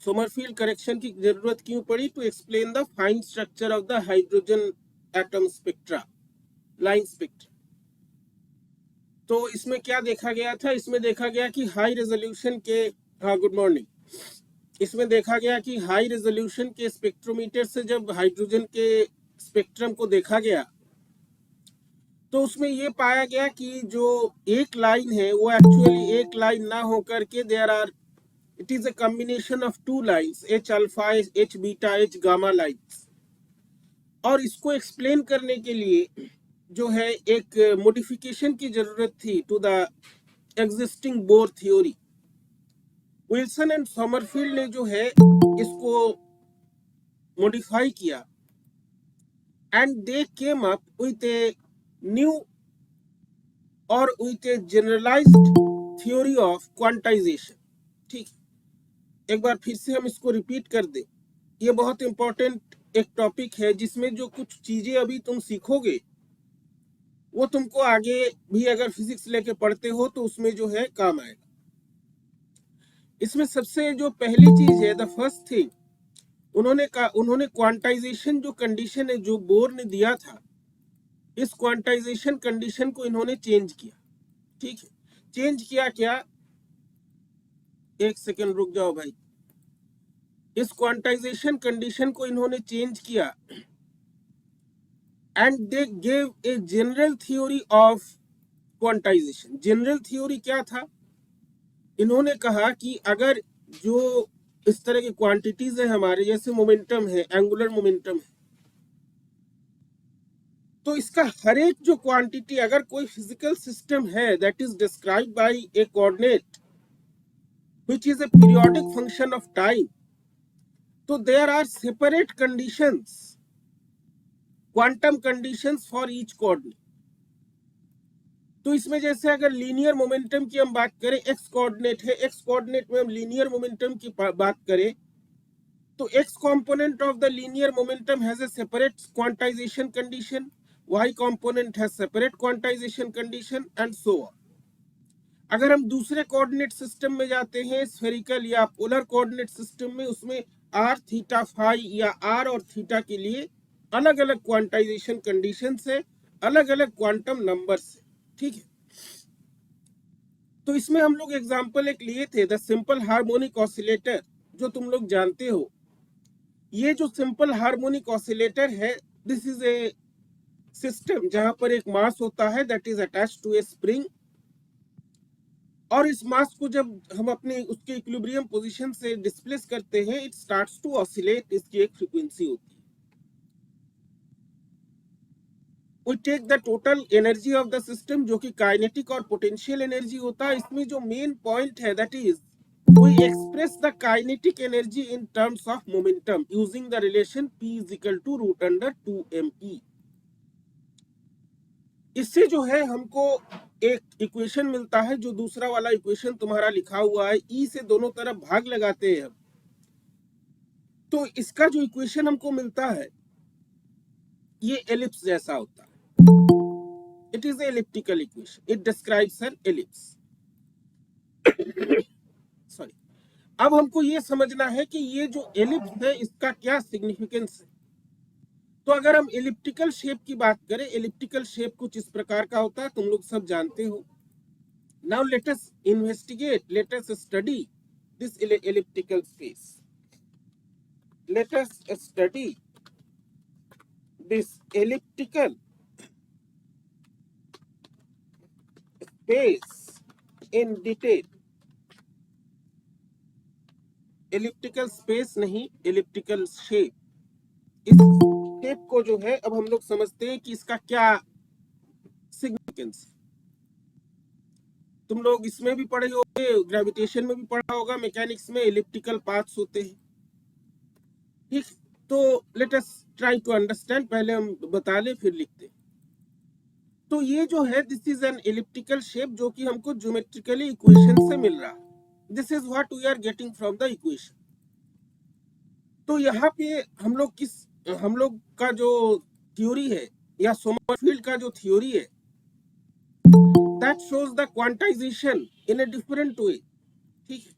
Sommerfeld correction की जरूरत क्यों पड़ी? To explain the fine structure of the hydrogen atom spectra, line spectra. तो इसमें क्या देखा गया था? इसमें देखा गया कि हाई रेजोल्यूशन के, हाँ गुड मॉर्निंग, इसमें देखा गया कि हाई रेजोल्यूशन के स्पेक्ट्रोमीटर से जब हाइड्रोजन के स्पेक्ट्रम को देखा गया तो उसमें ये पाया गया कि जो एक लाइन है वो एक्चुअली एक लाइन ना होकर के there are, it is a combination of two lines, H alpha, H beta, H gamma lines। और इसको एक्सप्लेन करने के लिए जो है एक मॉडिफिकेशन की जरूरत थी to the existing Bohr theory. Wilson and Sommerfeld ने जो है इसको मॉडिफाई किया and they came up with a new और with a generalised theory of quantisation. ठीक, एक बार फिर से हम इसको रिपीट कर दें। ये बहुत इंपॉर्टेंट एक टॉपिक है जिसमें जो कुछ चीजें अभी तुम सीखोगे वो तुमको आगे भी अगर फिजिक्स लेके पढ़ते हो तो उसमें जो है काम आएगा। इसमें सबसे जो पहली चीज है, द फर्स्ट थिंग, उन्होंने क्वांटाइजेशन जो कंडीशन है जो बोर ने दिया था, इस क्वांटाइजेशन कंडीशन को इन्होंने चेंज किया। ठीक है, चेंज किया क्या? एक सेकेंड रुक जाओ भाई। इस क्वांटाइजेशन कंडीशन को इन्होंने चेंज किया and they gave a general theory of quantization. General theory क्या था? इन्होंने कहा कि अगर जो इस तरह की क्वांटिटीज है हमारे, जैसे मोमेंटम है, एंगुलर मोमेंटम है, तो इसका हर एक जो क्वांटिटी, अगर कोई फिजिकल सिस्टम है that is describe by a coordinate which is a periodic function of time, तो there are separate conditions, quantum conditions for each coordinate. तो इसमें जैसे अगर लीनियर मोमेंटम की हम बात करें, एक्स कोऑर्डिनेट है, एक्स कोऑर्डिनेट में हम लीनियर मोमेंटम की बात करें तो X component of the linear momentum has a separate quantization condition, Y component has separate quantization condition and so on. अगर हम दूसरे कोऑर्डिनेट सिस्टम में जाते हैं, स्फेरिकल या पोलर कोऑर्डिनेट सिस्टम में, उसमें आर, थीटा, फाई या आर और थीटा के लिए अलग अलग क्वांटाइजेशन कंडीशन से, अलग अलग क्वांटम नंबर से। ठीक है, तो इसमें हम लोग एग्जांपल एक लिए थे, द सिंपल हार्मोनिक ऑसिलेटर, जो तुम लोग जानते हो। ये जो सिंपल हार्मोनिक ऑसिलेटर है, दिस इज ए सिस्टम जहां पर एक मास होता है that is attached to a spring, और इस मास को जब हम अपने उसके इक्विलिब्रियम पोजीशन से डिस्प्लेस करते हैं, इट स्टार्ट्स टू ऑसिलेट। इसकी एक फ्रीक्वेंसी होती है। We take the total energy of the system, जो कि काइनेटिक और पोटेंशियल एनर्जी होता है। इसमें जो मेन पॉइंट है that is we express the kinetic energy in terms of momentum using the relation P is equal to root under 2me। इससे जो है हमको एक इक्वेशन मिलता है, जो दूसरा वाला इक्वेशन तुम्हारा लिखा हुआ है, E से दोनों तरफ भाग लगाते हैं हम, तो इसका जो इक्वेशन हमको मिलता है ये एलिप्स जैसा होता है। It is an elliptical equation. It describes an ellipse। Sorry, अब हमको ये समझना है कि ये जो एलिप्स है इसका क्या सिग्निफिकेंस है। तो अगर हम एलिप्टिकल शेप की बात करें, एलिप्टिकल शेप कुछ इस प्रकार का होता है, तुम लोग सब जानते हो। Now let us investigate, let us study this elliptical space। Let us study this elliptical space in detail। Elliptical space नहीं, एलिप्टिकल शेप। इस शेप को जो है अब हम लोग समझते हैं कि इसका क्या सिग्निफिकेंस। तुम लोग इसमें भी पढ़े होंगे, ग्रेविटेशन में भी पढ़ा होगा, मैकेनिक्स में एलिप्टिकल पाथ्स होते हैं। ठीक, तो let us try to understand, पहले हम बता ले फिर लिखते। तो ये जो है this is an elliptical shape जो कि हमको ज्योमेट्रिकली इक्वेशन से मिल रहा है। This is what we are getting from the equation. तो यहाँ पे हम लोग का जो थ्योरी है या सोमरफील्ड का जो थ्योरी है that shows the quantization in a different way. ठीक है,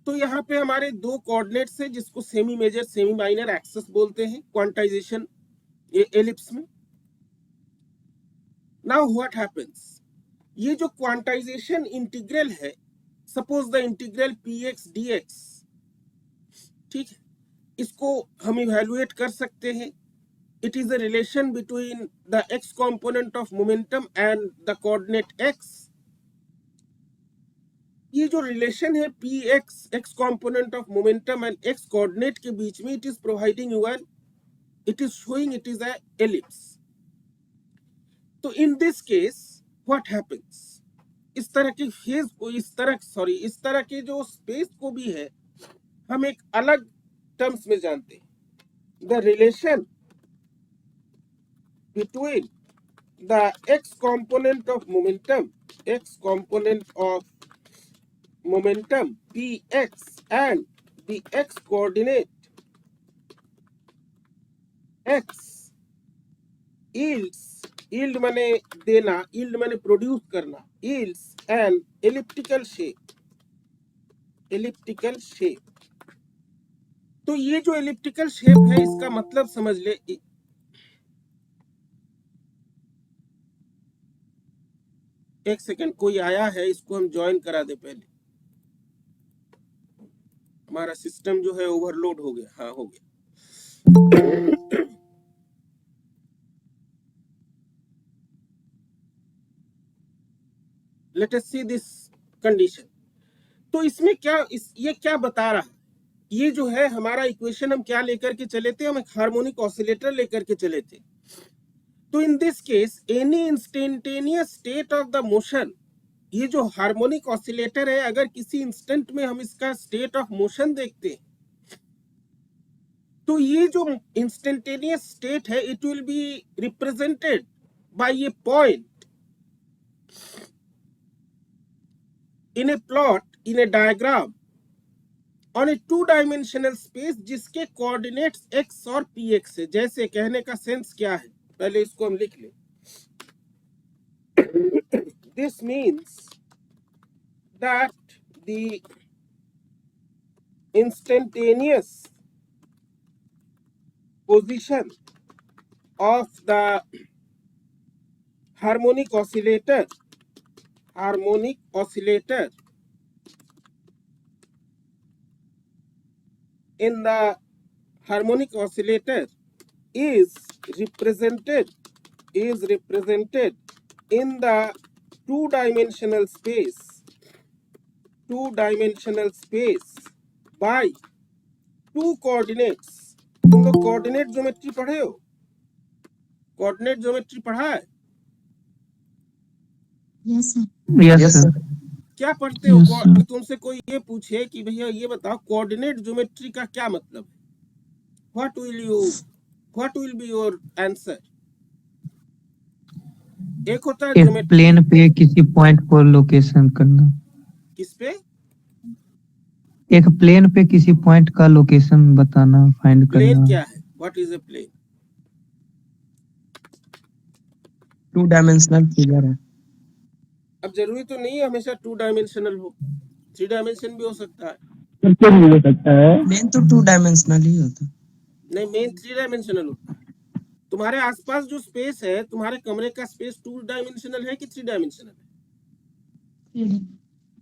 तो यहाँ पे हमारे दो कोऑर्डिनेट्स है जिसको semi major semi minor axes बोलते हैं क्वांटाइजेशन एलिप्स में। नाउ व्हाट हैपेंस, ये जो क्वांटाइजेशन इंटीग्रल है, suppose the integral px dx, ठीक है, इसको हम इवैल्यूएट कर सकते हैं। It is a relation between the x component of momentum and the coordinate x। ये जो रिलेशन है px x component of momentum and x coordinate के बीच में, it is providing you an, it is showing it is a ellipse. तो in this case what happens, इस तरह के फेज को इस तरह के जो स्पेस को भी है हम एक अलग टर्म्स में जानते हैं। The relation between the x component of momentum px and the x coordinate x yield माने देना, yield माने प्रोड्यूस करना, yields an elliptical shape। तो ये जो एलिप्टिकल शेप है इसका मतलब समझ ले। एक सेकंड, कोई आया है, इसको हम ज्वाइन करा दे पहले। हमारा सिस्टम जो है ओवरलोड हो गया। हाँ, हो गया। Let us see this condition. तो इसमें ये क्या बता रहा है, ये जो है हमारा इक्वेशन हम क्या लेकर के चले थे, हम एक हार्मोनिक ऑसिलेटर लेकर के चले थे। तो in this case any instantaneous state of the motion, ये जो हार्मोनिक ऑसिलेटर है, अगर किसी इंस्टेंट में हम इसका स्टेट ऑफ मोशन देखते हैं तो ये जो इंस्टेंटेनियस स्टेट है it will be represented by a point in a plot, in a diagram on a two dimensional space जिसके कोऑर्डिनेट्स x और px है। जैसे कहने का सेंस क्या है, पहले इसको हम लिख लें। This means that the instantaneous position of the harmonic oscillator in the harmonic oscillator is represented in the two-dimensional space by two coordinates। तुम लोग कोऑर्डिनेट ज्योमेट्री पढ़े हो? कोऑर्डिनेट ज्योमेट्री पढ़ा है? Yes sir. क्या पढ़ते हो? अगर तुमसे कोई ये पूछे कि भैया ये बताओ कोऑर्डिनेट ज्योमेट्री का क्या मतलब है, what will be your answer? एक होता है ज्योमेट्री, प्लेन पे किसी पॉइंट को लोकेशन करना। किस पे? एक प्लेन पे किसी पॉइंट का लोकेशन बताना, फाइंड करना। प्लेन क्या है? What is a plane? Two dimensional figure है। अब जरूरी तो नहीं है हमेशा 2-डायमेंशनल हो, 3-डायमेंशन भी हो सकता है। मेन तो 2-डायमेंशनल ही होता है। नहीं, मेन 3-डायमेंशनल होता है। तुम्हारे आसपास जो स्पेस है, तुम्हारे कमरे का स्पेस 2-डायमेंशनल है कि 3-डायमेंशनल है?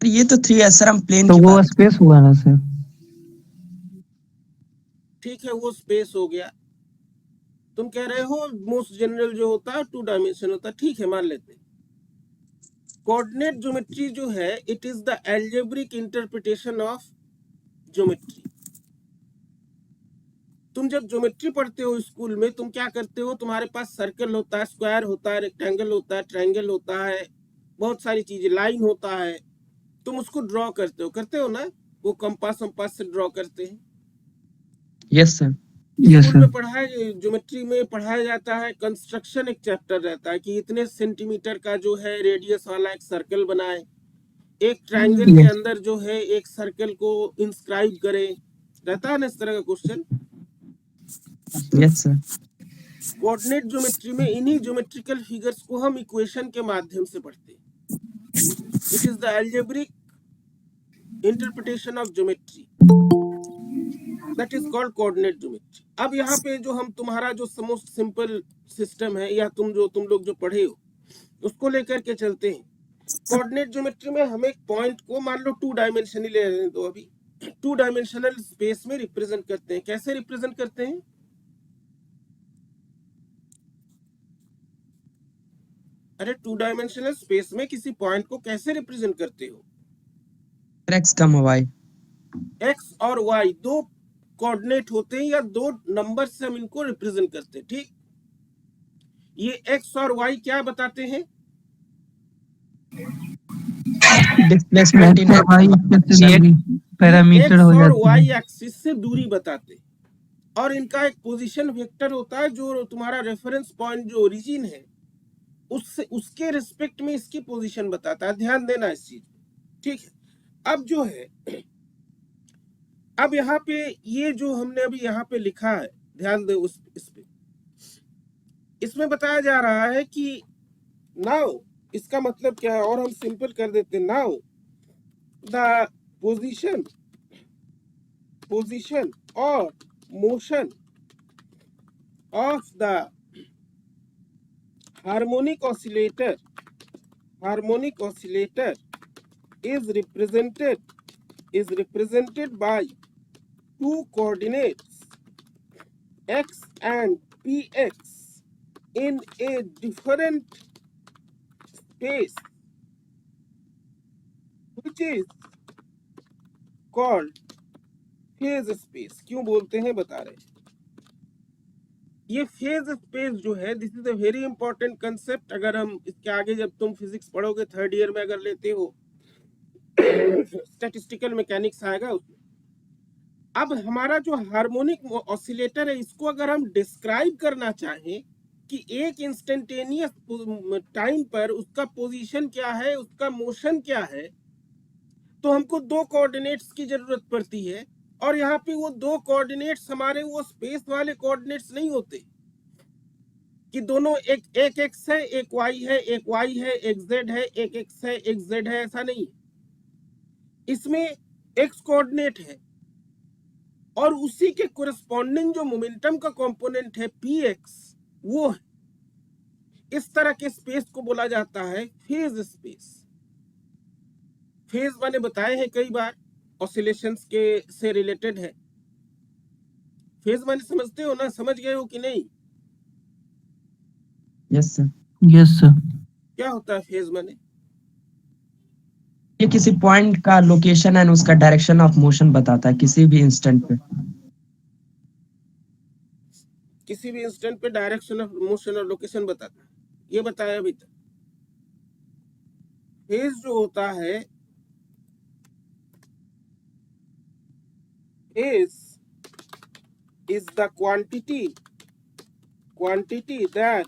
ये तो 3 है सर, हम प्लेन तो की वो बात स्पेस हुआ ना सर? ठीक है, वो स्पेस हो गया। तुम कह रहे हो मोस्ट जनरल जो होता है 2-डायमेंशन होता है, ठीक है, मान लेते हैं। कोऑर्डिनेट ज्योमेट्री जो है it is the algebraic interpretation of geometry. तुम जब ज्योमेट्री पढ़ते हो स्कूल में, तुम क्या करते हो, तुम्हारे पास सर्कल होता है, स्क्वायर होता है, रेक्टेंगल होता है, ट्रायंगल होता है, बहुत सारी चीजें, लाइन होता है, तुम उसको ड्रॉ करते हो ना, वो कंपास से ड्रॉ करते हैं। Yes sir. Yes school sir. में पढ़ाया, ज्योमेट्री में पढ़ाया जाता है, कंस्ट्रक्शन एक चैप्टर रहता है कि इतने सेंटीमीटर का जो है रेडियस वाला एक सर्कल बनाए, एक ट्रायंगल के यस अंदर जो है एक सर्कल को इंस्क्राइब करे, रहता है ना इस तरह का question. Yes, sir. Coordinate geometry में इन्हीं ज्योमेट्रिकल फिगर्स को हम इक्वेशन के माध्यम से पढ़ते हैं। It is the algebraic interpretation of geometry, that is called coordinate geometry. अब यहाँ पे जो हम तुम्हारा जो मोस्ट सिंपल सिस्टम है, या तुम लोग जो पढ़े हो उसको लेकर के चलते हैं। कोऑर्डिनेट ज्योमेट्री में हम एक पॉइंट को मान लो 2 डायमेंशनल ले रहे हैं, तो अभी 2 डायमेंशनल स्पेस में रिप्रेजेंट करते हैं। कैसे रिप्रेजेंट करते हैं? अरे 2 डायमेंशनल स्पेस में किसी पॉइंट को कैसे रिप्रेजेंट करते हो? X, y. एक्स और वाई दो कोऑर्डिनेट होते हैं, या दो नंबर से हम इनको रिप्रेजेंट करते हैं। ठीक, ये एक्स और वाई क्या बताते हैं? Displacement in पैरामीटर एक्स हो और जाती वाई है। एक्सिस से दूरी बताते हैं, और इनका एक पोजीशन वेक्टर होता है जो तुम्हारा रेफरेंस पॉइंट जो ओरिजिन है उससे उसके रिस्पेक्ट में इसकी पोजीशन बताता है। ध्यान देना इस चीज। ठीक है, अब जो है, अब यहाँ पे ये जो हमने अभी यहाँ पे लिखा है, ध्यान दे उस इस पे। इसमें बताया जा रहा है कि नाउ, इसका मतलब क्या है, और हम सिंपल कर देते हैं। नाउ द पोजीशन और motion of the harmonic oscillator is represented by 2 coordinates x and px in a different space, which is called phase space। क्यों बोलते हैं बता रहे हैं। ये फेज स्पेस जो है, this is a very important concept. अगर हम इसके आगे जब तुम फिजिक्स पढ़ोगे 3rd ईयर में अगर लेते हो, स्टैटिस्टिकल मैकेनिक्स आएगा उसमें। अब हमारा जो हार्मोनिक ऑसिलेटर है, इसको अगर हम डिस्क्राइब करना चाहें कि एक इंस्टेंटेनियस टाइम पर उसका पोजीशन क्या है, उसका मोशन क्या है, तो हमको 2 कोऑर्डिनेट्स की जरूरत पड़ती है। और यहाँ पे वो 2 कोऑर्डिनेट्स हमारे वो स्पेस वाले कोऑर्डिनेट्स नहीं होते कि दोनों एक एक्स है, एक वाई है, एक वाई है, एक जेड है, एक एक्स है, एक जेड है, ऐसा नहीं। इसमें एक्स कोऑर्डिनेट है और उसी के कोरिस्पॉन्डिंग जो मोमेंटम का कंपोनेंट है पी एक्स, वो है। इस तरह के स्पेस को बोला जाता है फेज स्पेस। फेज मैंने बताए हैं कई बार, ऑसिलेशंस के से रिलेटेड है। फेज मैंने समझते हो ना, समझ गए हो कि नहीं? Yes, sir. Yes sir. क्या होता है फेज मैंने? ये किसी पॉइंट का लोकेशन एंड उसका डायरेक्शन ऑफ मोशन बताता है किसी भी इंस्टेंट पे। किसी भी इंस्टेंट पे डायरेक्शन ऑफ मोशन और लोकेशन बताता है, ये बताया अभी तक। फेज जो होता है, phase is the quantity that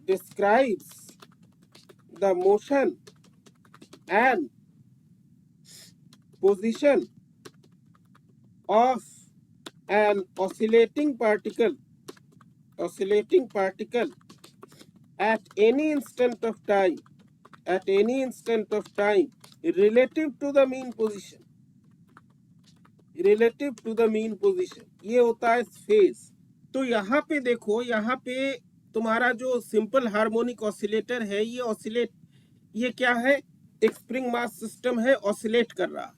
describes the motion and position of an oscillating particle at any instant of time relative to the mean position, ये होता है फेज। तो यहाँ पे देखो, यहाँ पे तुम्हारा जो सिंपल हार्मोनिक ऑसिलेटर है, ये क्या है? एक स्प्रिंग मास सिस्टम है, ऑसिलेट कर रहा है।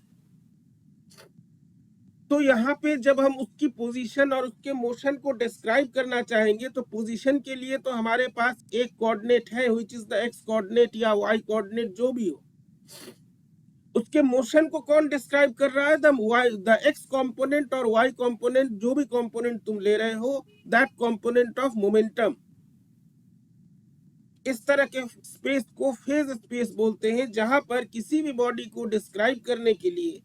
तो यहाँ पे जब हम उसकी पोजीशन और उसके मोशन को डिस्क्राइब करना चाहेंगे, तो पोजीशन के लिए तो हमारे पास एक कोऑर्डिनेट है, which is the x coordinate या वाई कोऑर्डिनेट, जो भी हो। उसके मोशन को कौन डिस्क्राइब कर रहा है? द एक्स कंपोनेंट और वाई कंपोनेंट, जो भी कंपोनेंट तुम ले रहे हो, दैट कंपोनेंट ऑफ मोमेंटम। इस तरह के स्पेस को फेज स्पेस बोलते हैं, जहां पर किसी भी बॉडी को डिस्क्राइब करने के लिए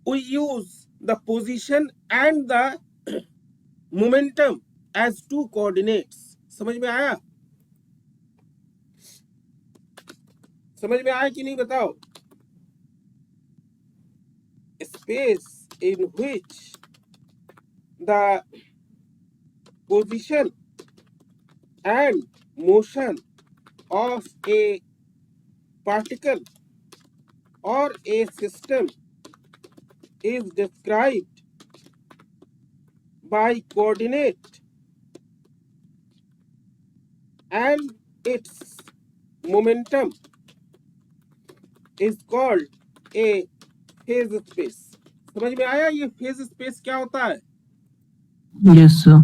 we use the position and the momentum as two coordinates. समझ में आया? समझ में आया कि नहीं बताओ? Space in which the position and motion of a particle or a system is described by coordinate and its momentum is called a phase space। समझ में आया ये फेज स्पेस क्या होता है? Yes sir.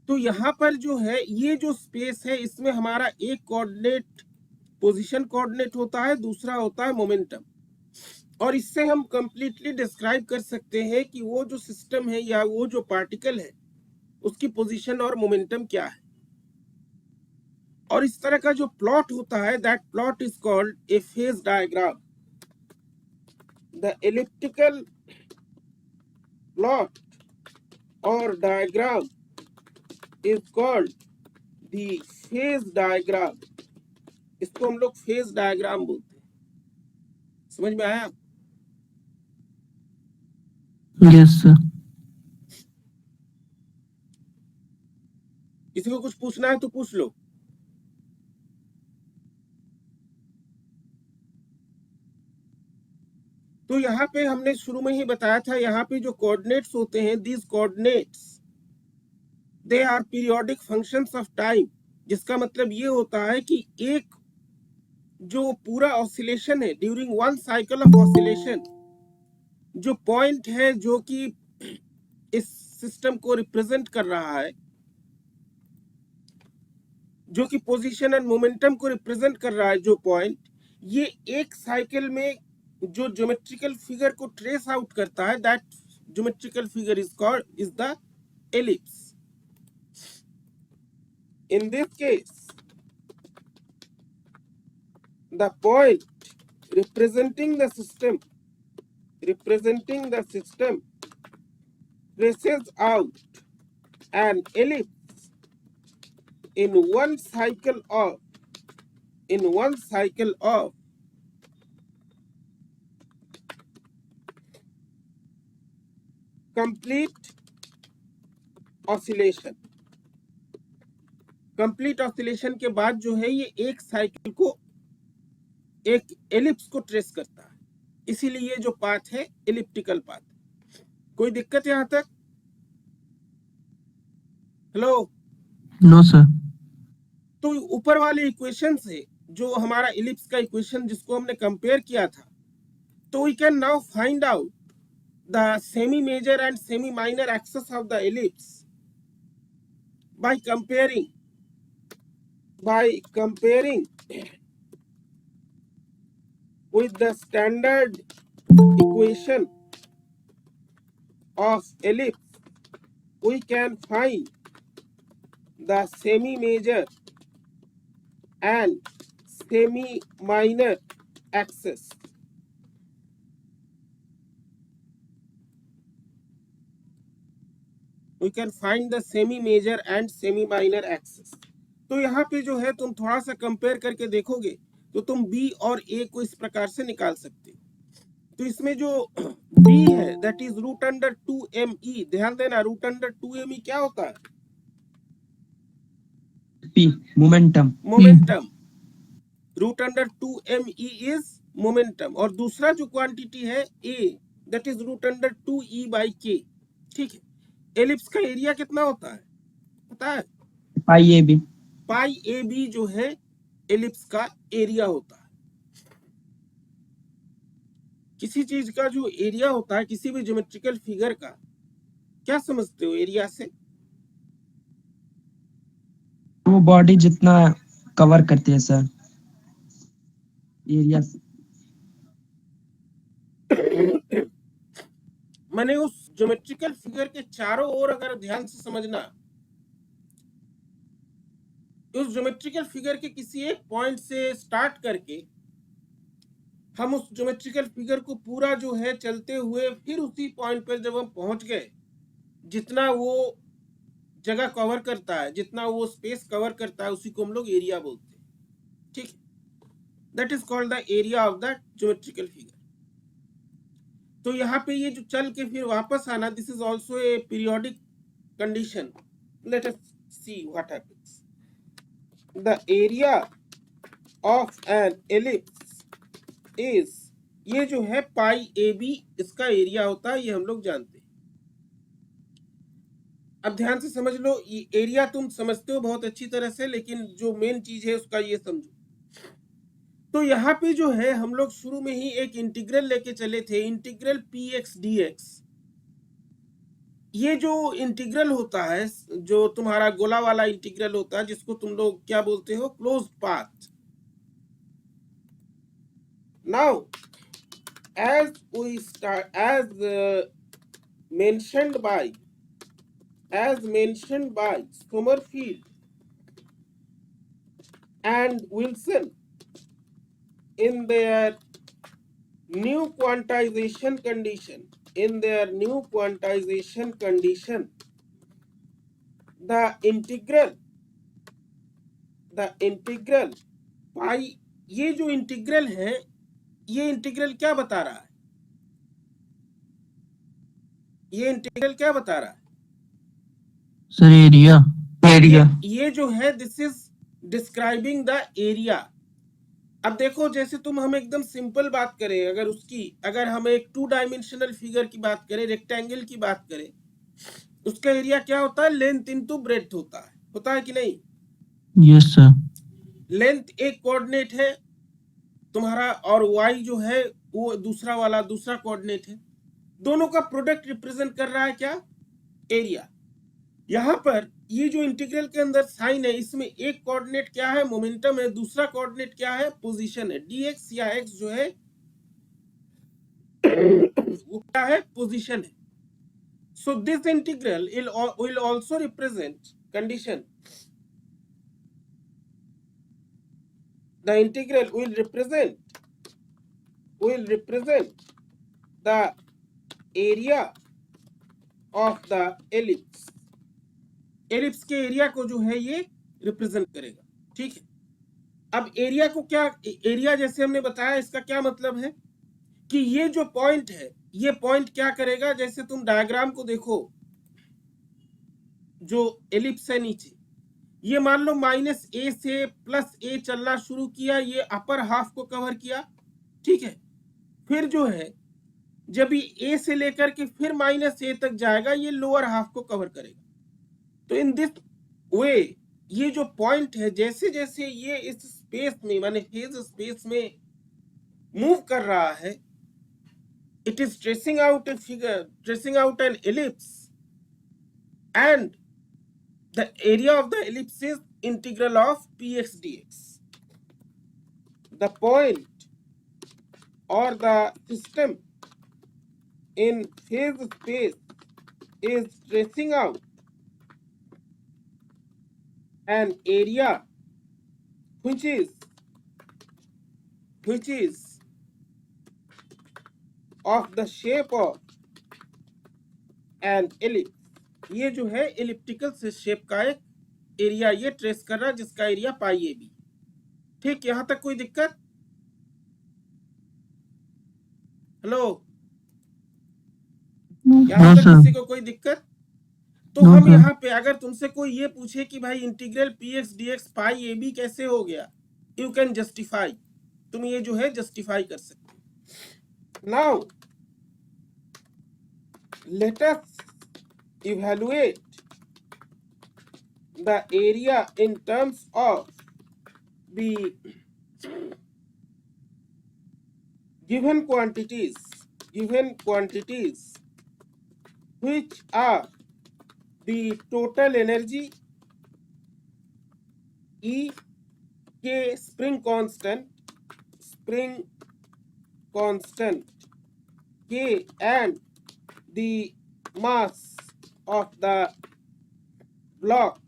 तो यहाँ पर जो है ये जो स्पेस है इसमें हमारा एक कोऑर्डिनेट पोजीशन कोऑर्डिनेट होता है, दूसरा होता है मोमेंटम। और इससे हम कंप्लीटली डिस्क्राइब कर सकते हैं कि वो जो सिस्टम है या वो जो पार्टिकल है उसकी पोजीशन और मोमेंटम क्या है। और इस तरह का जो प्लॉट होता है that plot is called A phase diagram. The elliptical plot और diagram is called the phase diagram। इसको हम लोग फेज डायग्राम बोलते हैं। समझ में आया? Yes sir. किसी को कुछ पूछना है तो पूछ लो। तो यहाँ पे हमने शुरू में ही बताया था, यहाँ पे जो कोऑर्डिनेट्स होते हैं these coordinates they are periodic functions of time. जिसका मतलब ये होता है कि एक जो पूरा ऑसिलेशन है during one cycle of oscillation जो पॉइंट है जो कि इस सिस्टम को रिप्रेजेंट कर रहा है, जो कि पोजीशन एंड मोमेंटम को रिप्रेजेंट कर रहा है, जो पॉइंट ये एक साइकिल में जो ज्योमेट्रिकल फिगर को ट्रेस आउट करता है that geometrical figure is called is the ellipse. In this case, the point representing the system traces out an ellipse in one cycle of complete oscillation। Complete oscillation के बाद जो है ये एक cycle को एक एलिप्स को ट्रेस करता है, इसीलिए ये जो पाथ है एलिप्टिकल पाथ। कोई दिक्कत यहां तक? हेलो? No sir. तो ऊपर वाले इक्वेशन से जो हमारा एलिप्स का इक्वेशन जिसको हमने कंपेयर किया था, तो we can now find out the semi major and semi minor axes of the ellipse by comparing with the standard equation of ellipse, we can find the semi major and semi minor axis। We can find the semi major and semi minor axis। तो यहाँ पे जो है तुम थोड़ा सा compare करके देखोगे तो तुम बी और ए को इस प्रकार से निकाल सकते हो। तो इसमें जो बी है that is root under 2me। ध्यान देना रूट अंडर 2me क्या होता है? P, momentum। Momentum. Root under 2me is momentum. और दूसरा जो क्वांटिटी है a that is root under 2e/k। ठीक है। एलिप्स का एरिया कितना होता है पता है? पाई A B. Pi A B जो है एलिप्स का एरिया होता है। किसी चीज का जो एरिया होता है किसी भी ज्योमेट्रिकल फिगर का, क्या समझते हो एरिया से? वो बॉडी जितना कवर करती है सर, एरिया। मैंने उस ज्योमेट्रिकल फिगर के चारों ओर अगर ध्यान से समझना, उस ज्योमेट्रिकल फिगर के किसी एक पॉइंट से स्टार्ट करके हम उस ज्योमेट्रिकल फिगर को पूरा जो है चलते हुए फिर उसी पॉइंट पर जब हम पहुंच गए जितना वो जगह कवर करता है, जितना वो स्पेस कवर करता है, उसी को हम लोग एरिया बोलते हैं। ठीक, that is called the area of the geometrical figure. तो यहाँ पे ये जो चल के फिर वापस आना, this is also a periodic condition. Let us see what happens. The area of an ellipse is, ये जो है पाई ए बी इसका एरिया होता है, ये हम लोग जानते हैं। अब ध्यान से समझ लो, ये एरिया तुम समझते हो बहुत अच्छी तरह से, लेकिन जो मेन चीज है उसका ये समझो। तो यहाँ पे जो है हम लोग शुरू में ही एक इंटीग्रल लेके चले थे, integral P X D x. ये जो इंटीग्रल होता है, जो तुम्हारा गोला वाला इंटीग्रल होता है, जिसको तुम लोग क्या बोलते हो, closed path. Now as we start, mentioned by Sommerfeld and Wilson in their new quantization condition, the integral pi, ये जो इंटीग्रल है, ये इंटीग्रल क्या बता रहा है, ये इंटीग्रल क्या बता रहा है सर? एरिया ये जो है, this is describing the area. अब देखो, जैसे हम एकदम सिंपल बात करें, अगर हम एक 2 डायमेंशनल फिगर की बात करें, रेक्टेंगल की बात करें, उसका एरिया क्या होता है, लेंथ इनटू ब्रेड्थ होता है कि नहीं? Yes sir. लेंथ एक कोऑर्डिनेट है तुम्हारा, और y जो है वो दूसरा कोऑर्डिनेट है। दोनों का प्रोडक्ट रिप्रेजेंट कर रहा है क्या, एरिया। यहाँ पर ये जो इंटीग्रल के अंदर साइन है, इसमें एक कोऑर्डिनेट क्या है, मोमेंटम है, दूसरा कोऑर्डिनेट क्या है, पोजीशन है। dx या x जो है वो क्या है, पोजीशन है। So this integral will also represent condition. The integral will represent the area of the ellipse. Ellipse के एरिया को जो है ये रिप्रेजेंट करेगा। ठीक है, अब एरिया को क्या, एरिया जैसे हमने बताया, इसका क्या मतलब है कि ये जो पॉइंट है, ये पॉइंट क्या करेगा, जैसे तुम डायग्राम को देखो, जो एलिप्स है नीचे, ये मान लो माइनस ए से प्लस ए चलना शुरू किया, ये अपर हाफ को कवर किया। ठीक है, फिर जो है जब ये ए से लेकर के फिर माइनस ए तक जाएगा, ये लोअर हाफ को कवर करेगा। तो इन दिस वे ये जो पॉइंट है, जैसे जैसे ये इस स्पेस में, माने फेज स्पेस में मूव कर रहा है, it is tracing out a figure, tracing out an ellipse, and the area of the ellipse is integral of px dx. The point or the system in phase space is tracing out an area which is of the shape of an ellipse. ये जो है elliptical से shape का एक area ये trace कर रहा है, जिसका एरिया पाई ए बी। ठीक, यहां तक कोई दिक्कत? हेलो, यहां तक किसी को कोई दिक्कत? तो हम यहाँ पे अगर तुमसे कोई ये पूछे कि भाई integral P X D X pi A B कैसे हो गया, यू कैन जस्टिफाई, तुम ये जो है जस्टिफाई कर सकते। Now let us evaluate the area in terms of the given quantities which are the total energy E, K spring constant, K, and the mass of the block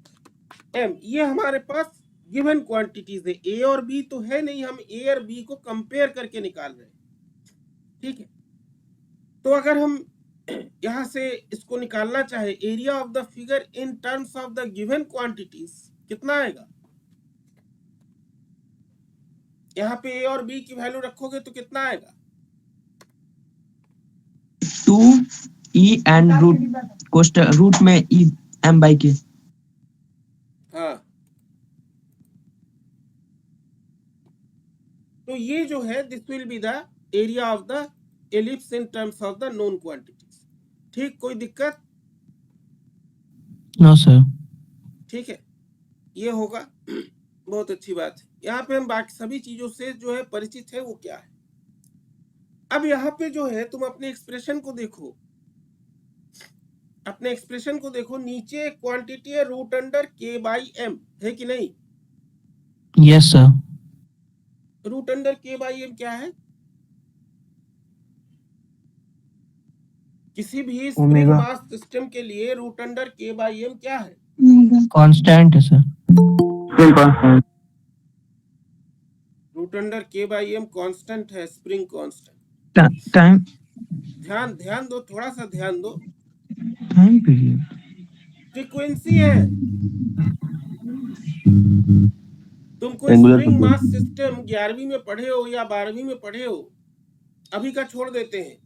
m। ये हमारे पास given quantities है, ए और B तो है नहीं, हम ए और B को कंपेयर करके निकाल रहे हैं। ठीक है, तो अगर हम यहां से इसको निकालना चाहे area of the figure in terms of the given quantities, कितना आएगा? यहाँ पे ए और बी की वैल्यू रखोगे तो कितना आएगा? 2e and रूट में e m/k। हाँ, तो ये जो है this will be the area of the ellipse in terms of the known quantities. ठीक, कोई दिक्कत? No sir. ठीक है, ये होगा। बहुत अच्छी बात है। यहाँ पे हम बाकी सभी चीजों से जो है परिचित है, वो क्या है। अब यहाँ पे जो है तुम अपने एक्सप्रेशन को देखो, अपने एक्सप्रेशन को देखो, नीचे एक क्वांटिटी है रूट अंडर k/m, है कि नहीं? Yes sir. Root under k/m क्या है? किसी भी स्प्रिंग ओमेगा। मास सिस्टम के लिए रूट अंडर k/m क्या है? कांस्टेंट है sir. Root under k/m constant है, स्प्रिंग कांस्टेंट। टाइम ध्यान दो, थोड़ा सा ध्यान दो। टाइम पीरियड फ्रीक्वेंसी है। तुमको स्प्रिंग मास सिस्टम 11वीं में पढ़े हो या 12वीं में पढ़े हो, अभी का छोड़ देते हैं,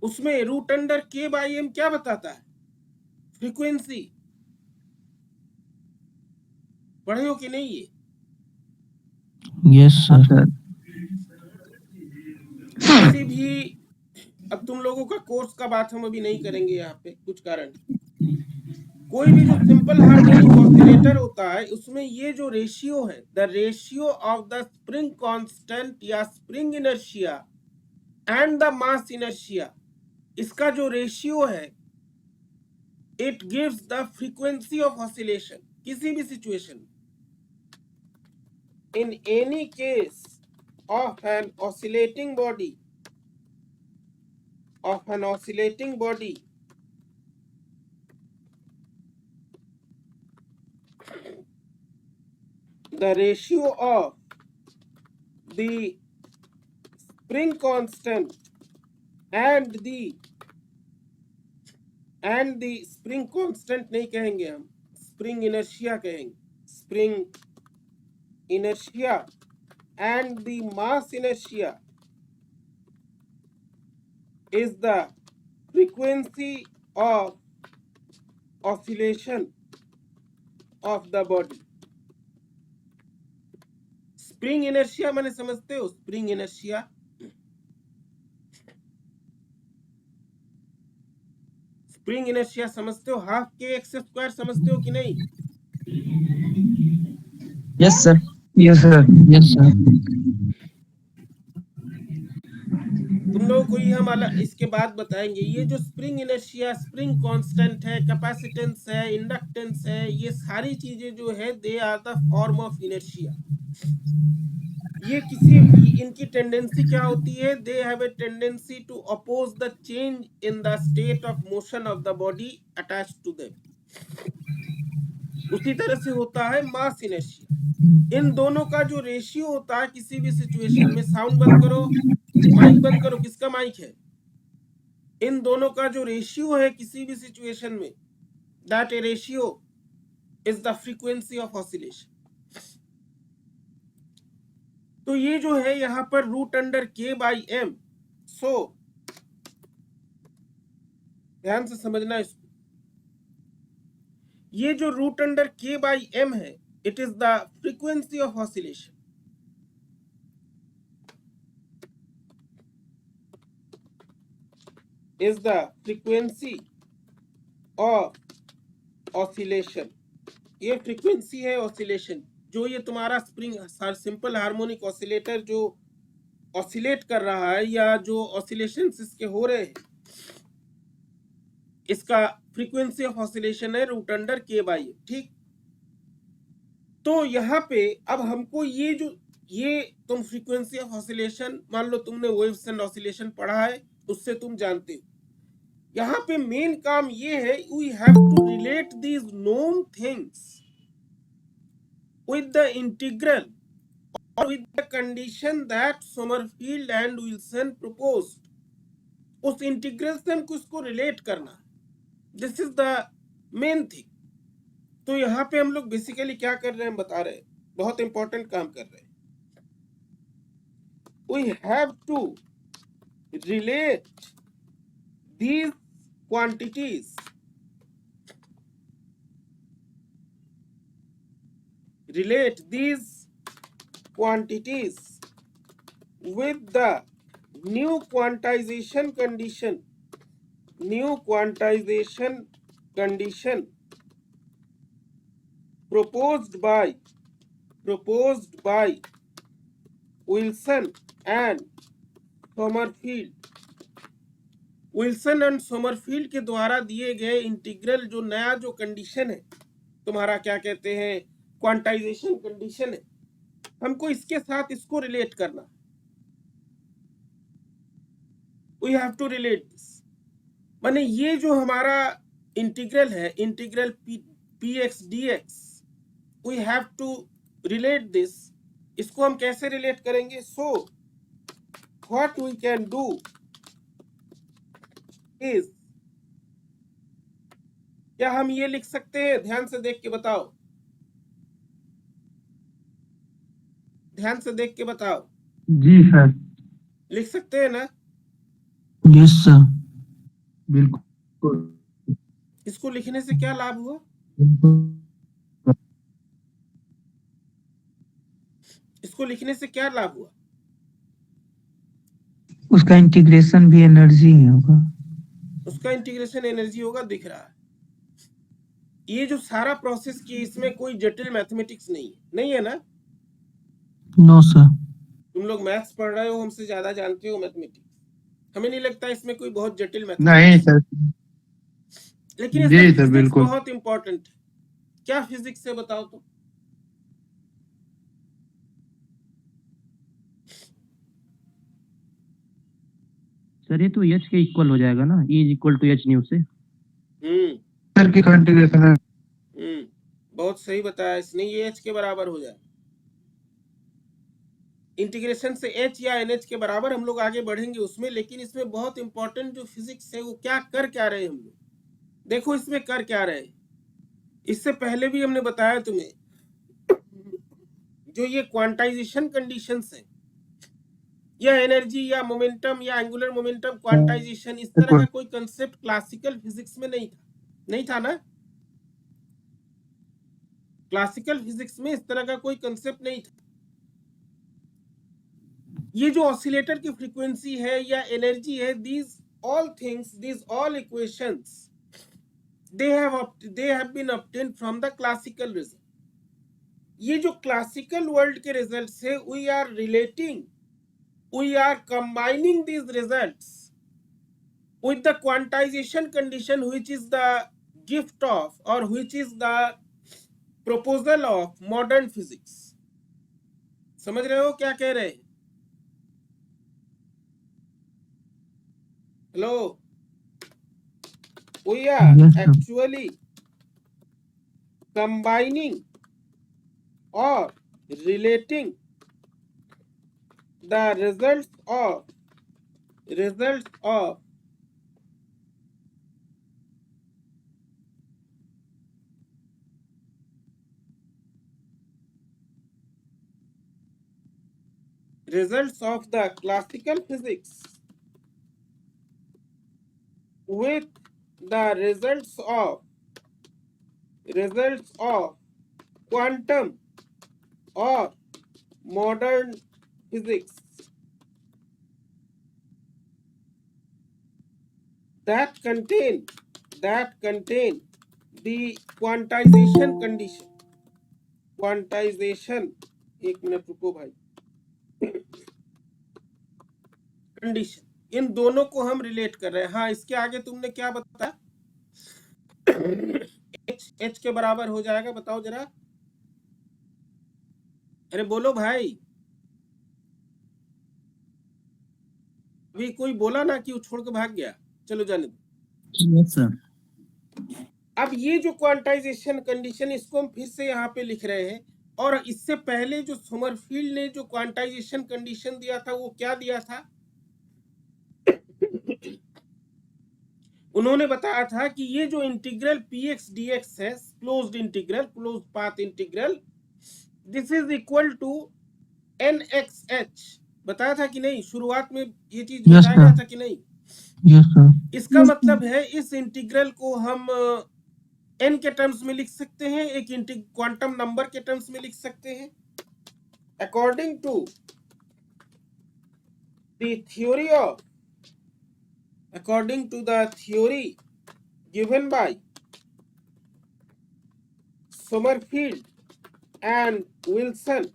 उसमें रूट अंडर k/m क्या बताता है? फ्रीक्वेंसी। पढ़े हो कि नहीं ये? Yes sir. किसी भी, अब तुम लोगों का कोर्स का बात हम अभी नहीं करेंगे यहाँ पे, कुछ कारण। कोई भी जो सिंपल हार्मोनिक ऑसिलेटर होता है, उसमें ये जो रेशियो है, the ratio of the spring constant या spring inertia and the mass inertia, इसका जो रेशियो है, it gives the frequency of oscillation. किसी भी situation, in any case of an oscillating body, the ratio of the spring constant and the spring constant नहीं कहेंगे हम, spring inertia कहेंगे, spring inertia and the mass inertia is the frequency of oscillation of the body। Spring inertia माने समझते हो? Spring inertia, spring inertia समझते हो? Half के एक्स स्क्वायर समझते हो कि नहीं? Yes sir. Yes sir. Yes sir. तुम लोगों को ये हम इसके बाद बताएंगे। ये जो स्प्रिंग इनर्शिया, स्प्रिंग कांस्टेंट है, कैपेसिटेंस है, इंडक्टेंस है, ये सारी चीजें जो है they are the form of inertia. ये इनकी टेंडेंसी क्या होती है? They have a tendency to oppose the change in the state of motion of the body attached to them. उसी तरह से होता है मास इनर्शिया। इन दोनों का जो रेशियो होता है किसी भी सिचुएशन में, साउंड बंद करो, माइक बंद करो, किसका माइक है? इन दोनों का जो रेशियो है किसी भी सिचुएशन में, that A ratio is the frequency of oscillation. तो ये जो है यहाँ पर रूट अंडर k/m, सो ध्यान से समझना इसको। ये जो रूट अंडर k/m है, it is the frequency of oscillation. is the frequency of oscillation। ये फ्रीक्वेंसी है ऑसिलेशन। जो ये तुम्हारा स्प्रिंग सिंपल हार्मोनिक ऑसिलेटर जो ऑसिलेट कर रहा है, या जो ऑसिलेशंस इसके हो रहे हैं, इसका फ्रीक्वेंसी ऑफ ऑसिलेशन है रूट अंडर k/m। ठीक, तो यहाँ पे अब हमको ये तुम फ्रीक्वेंसी ऑफ ऑसिलेशन, मान लो तुमने वेव्स एंड ऑसिलेशन पढ़ा है, उससे तुम जानते हो। यहाँ पे मेन काम ये है, we have to relate these known things with the integral और with the condition that Sommerfeld and Wilson proposed. उस इंटीग्रल से हमको इसको रिलेट करना, this is the main thing. तो यहाँ पे हम लोग बेसिकली क्या कर रहे हैं बता रहे हैं, बहुत इंपॉर्टेंट काम कर रहे हैं। We have to relate these quantities with the new quantization condition proposed by Wilson and Sommerfeld। Wilson and Sommerfeld के द्वारा दिए गए इंटीग्रल जो नया जो कंडीशन है तुम्हारा, क्या कहते हैं, क्वांटाइजेशन कंडीशन है, हमको इसके साथ इसको रिलेट करना। We have to relate this, माने ये जो हमारा इंटीग्रल है, integral P X D X, we have to relate this. इसको हम कैसे रिलेट करेंगे? So what we can do is, क्या हम ये लिख सकते हैं? ध्यान से देख के बताओ, ध्यान से देख के बताओ। जी सर। लिख सकते हैं ना? यस सर, बिल्कुल। इसको लिखने से क्या लाभ हुआ? इसको लिखने से क्या लाभ हुआ? उसका इंटीग्रेशन भी एनर्जी ही होगा। उसका इंटीग्रेशन एनर्जी होगा, दिख रहा है। ये जो सारा प्रोसेस की, इसमें कोई जटिल मैथमेटिक्स नहीं है ना? No sir. तुम लोग मैथ्स पढ़ रहे हो, हमसे ज्यादा जानते हो मैथमेटिक्स, हमें नहीं लगता इसमें कोई बहुत जटिल मैथमेटिक्स नहीं सर। लेकिन इसमें फिजिक्स बहुत इंपॉर्टेंट है। क्या फिजिक्स है बताओ तो? सर ये तो एच के इक्वल हो जाएगा ना, E is equal to H nu से। सर की इंटीग्रेशन है। बहुत सही बताया इसने, ये एच के बराबर हो जाए। इंटीग्रेशन से एच या एन एच के बराबर हम लोग आगे बढ़ेंगे उसमें, लेकिन इसमें बहुत इंपॉर्टेंट जो फिजिक्स है वो क्या रहे हैं हम लोग, देखो इसमें कर क्या रहे हैं। इससे पहले भी हमने बताया तुम्हें, जो ये क्वांटाइजेशन कंडीशंस है, या एनर्जी या मोमेंटम या एंगुलर मोमेंटम क्वांटाइजेशन, इस तरह का कोई कंसेप्ट क्लासिकल फिजिक्स में नहीं था ना? क्लासिकल फिजिक्स में इस तरह का कोई कंसेप्ट नहीं था। ये जो ऑसिलेटर की फ्रीक्वेंसी है या एनर्जी है, these all equations they have been obtained from the classical result। ये जो क्लासिकल वर्ल्ड के रिजल्ट्स है, we are combining these results with the quantization condition, which is the gift of, or which is the proposal of modern physics। समझ रहे हो क्या कह रहे हैं? Hello, we are actually combining or relating the results of the classical physics with the results of quantum or modern physics that contain the quantization condition। Quantization, एक minute रुको भाई, कंडीशन, इन दोनों को हम रिलेट कर रहे हैं। हाँ, इसके आगे तुमने क्या बताया? एच के बराबर हो जाएगा, बताओ जरा, अरे बोलो भाई। अभी कोई बोला ना कि वो छोड़ के भाग गया, चलो जाने दो। Yes sir. अब ये जो क्वांटाइजेशन कंडीशन, इसको हम फिर से यहाँ पे लिख रहे हैं, और इससे पहले जो सोमरफील्ड ने जो क्वांटाइजेशन कंडीशन दिया था, वो क्या दिया था? उन्होंने बताया था कि ये जो इंटीग्रल px dx है, closed integral, closed path integral, this is equal to nxh। बताया था कि नहीं? शुरुआत में ये चीज Yes, बताया गया sir. था कि नहीं? Yes, sir. इसका मतलब है इस इंटीग्रल को हम n के टर्म्स में लिख सकते हैं, एक क्वांटम नंबर के टर्म्स में लिख सकते हैं। According to the theory given by Sommerfeld and Wilson,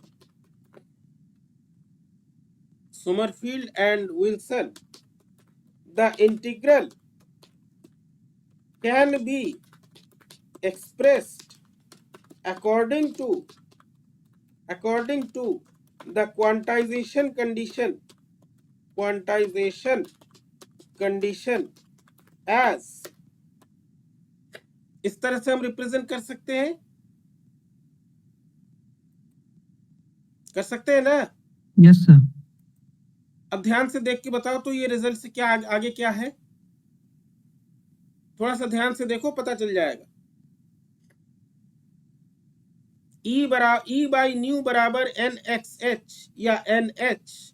the integral can be expressed according to the quantization condition as, इस तरह से हम रिप्रेजेंट कर सकते हैं ना? Yes, sir. अब ध्यान से देख के बताओ तो ये रिजल्ट से क्या आगे क्या है? थोड़ा सा ध्यान से देखो, पता चल जाएगा। E बाई न्यू बराबर NXH या NH,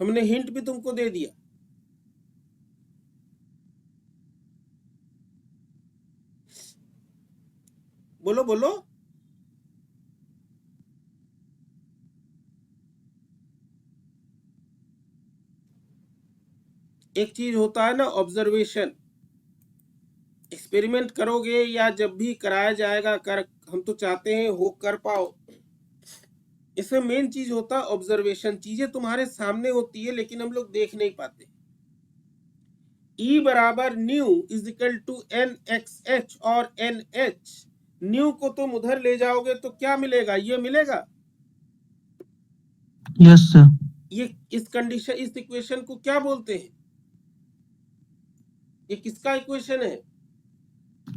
हमने हिंट भी तुमको दे दिया। बोलो बोलो। एक चीज होता है ना ऑब्जर्वेशन, एक्सपेरिमेंट करोगे या जब भी कराया जाएगा, हम तो चाहते हैं हो कर पाओ। इसमें मेन चीज होता है ऑब्जर्वेशन। चीजें तुम्हारे सामने होती है लेकिन हम लोग देख नहीं पाते। E बराबर nu is equal to NXH और NH। न्यू को तुम उधर ले जाओगे तो क्या मिलेगा? ये मिलेगा। Yes, sir. ये इस कंडीशन, इस इक्वेशन को क्या बोलते हैं? ये किसका इक्वेशन है?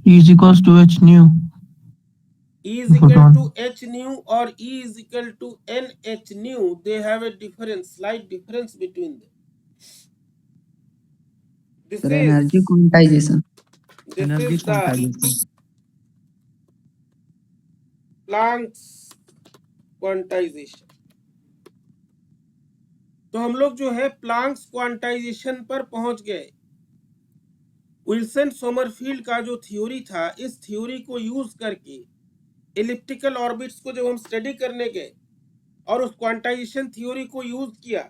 E is equals to H nu. E is equal Photon. to H nu or E is equal to NH nu. They have a difference, slight difference between them. This Sir, is energy quantization. Energy the quantization. Planck's quantization। तो हम लोग जो है Planck's quantization पर पहुंच गए। Wilson Sommerfeld का जो थ्योरी था, इस थ्योरी को यूज करके एलिप्टिकल ऑर्बिट्स को जब हम स्टडी करने गए और उस क्वांटाइजेशन थ्योरी को यूज किया,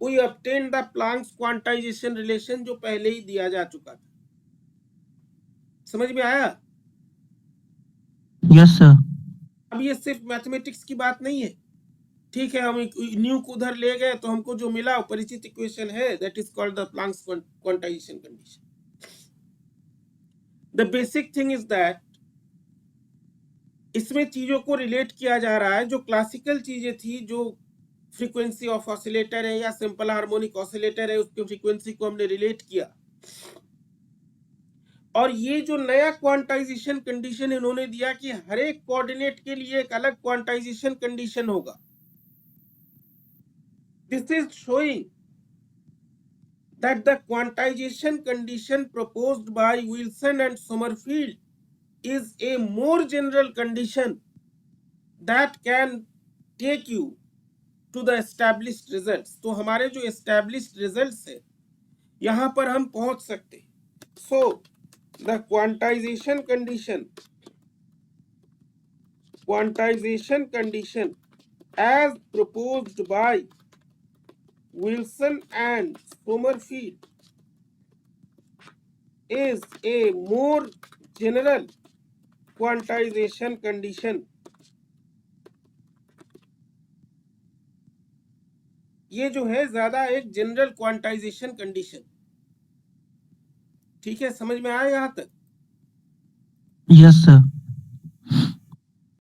we obtain the Planck's quantization relation, जो पहले ही दिया जा चुका था। समझ में आया? Yes, sir. अब ये सिर्फ मैथमेटिक्स की बात नहीं है, ठीक है? हम न्यू को उधर ले गए तो हमको जो मिला वो परिचित इक्वेशन है, that is called the Planck's quantization condition. The basic thing is that इसमें चीजों को रिलेट किया जा रहा है। जो क्लासिकल चीजें थी, जो फ्रीक्वेंसी ऑफ ऑसिलेटर है या सिंपल हार्मोनिक ऑसिलेटर है, उसकी फ्रीक्वेंसी को हमने रिलेट किया। और ये जो नया क्वांटाइजेशन कंडीशन इन्होंने दिया कि हर एक कोऑर्डिनेट के लिए एक अलग क्वांटाइजेशन कंडीशन होगा। This is showing that the quantization condition proposed by Wilson and Sommerfeld is a more general condition that can take you to the established results। तो हमारे जो established results है, यहां पर हम पहुंच सकते हैं। So the quantization condition as proposed by Wilson and Sommerfeld is a more general quantization condition। ये जो है ज्यादा एक जनरल क्वांटाइजेशन कंडीशन। ठीक है, समझ में आया यहां तक? Yes, sir.